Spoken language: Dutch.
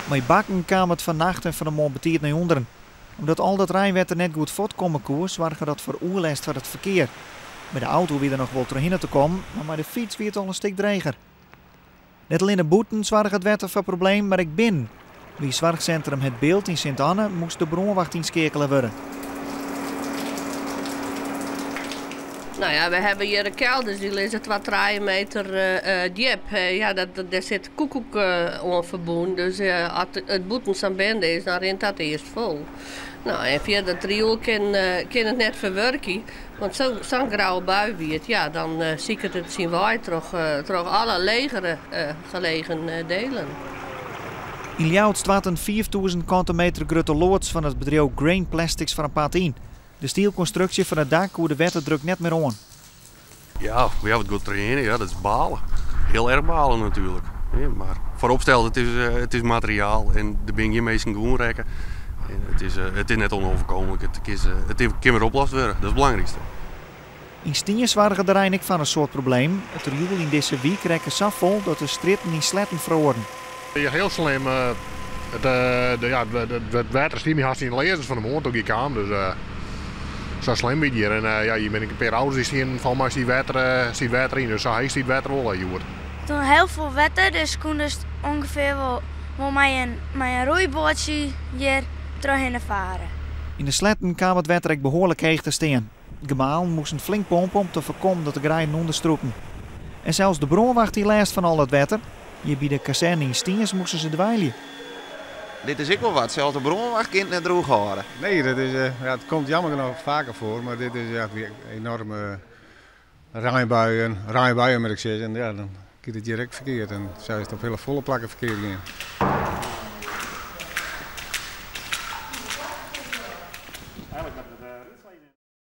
Met bakken kwam het vannacht en van de morgen betiert naar onderen. Omdat al dat rijwetter net goed voortkomen koers, zorgde dat voor oerlast van het verkeer. Met de auto wie er nog wel terug te komen, maar met de fiets weer het al een stuk dreger. Net alleen de boeten zorgde het wetter voor probleem, maar ik bin. Wie zorgcentrum Het Beeld in Sint-Anne moest de bronwacht inschakelen worden. Nou ja, we hebben hier een kelder, die is het wat 3 meter diep. Ja, daar zit koekoek aan verbonden, dus als het boeten aan bende is, dan rent dat eerst vol. Nou, en via dat riool kan het net verwerken, want zo'n grauwe bui wiert, ja, dan zie ik het zien wij terug alle legere gelegen delen. In Ljouwt staat een 4000 km grote loods van het bedrijf Grain Plastics van een pad in. De stielconstructie van het dak hoe de wetter drukt net meer aan. Ja, we hebben het goed trainen, ja, dat is balen. Heel erg balen natuurlijk. Ja, maar vooropstel, het is materiaal en de ben je meestal groen rekken. Het is net onoverkomelijk, het kan weer opgelost worden, dat is het belangrijkste. In Stiens waren er eigenlijk van een soort probleem. Het riool in deze week rekken zo vol dat de stritten in sletten verhoorden. Ja, heel slim. Het water stiet me haast in de lezers van de morgen toen ik kwam. Dus zo slim ben je hier. En ja, je bent een paar ouders die zien van mij stiet water in. Dus zo hij stiet water wel joer. Toen heel veel wetter, dus kon dus ongeveer wel mijn roeibootje hier terug in de varen. In de sletten kwam het water behoorlijk heeg te staan. Gemaal moesten flink pompen om te voorkomen dat de grijen onderstroepen. En zelfs de bronwacht die last van al het water. Hier bij de kazerne in Stiens moesten ze dweilen. Dit is ook wel wat, zelfs de bronwacht kind net droog houden. Nee, dat is, het komt jammer genoeg vaker voor, maar dit is weer enorme rijbuien moet ik zeggen. En ja, dan gaat het direct verkeerd en zo is het op hele volle plakken verkeerd gaan.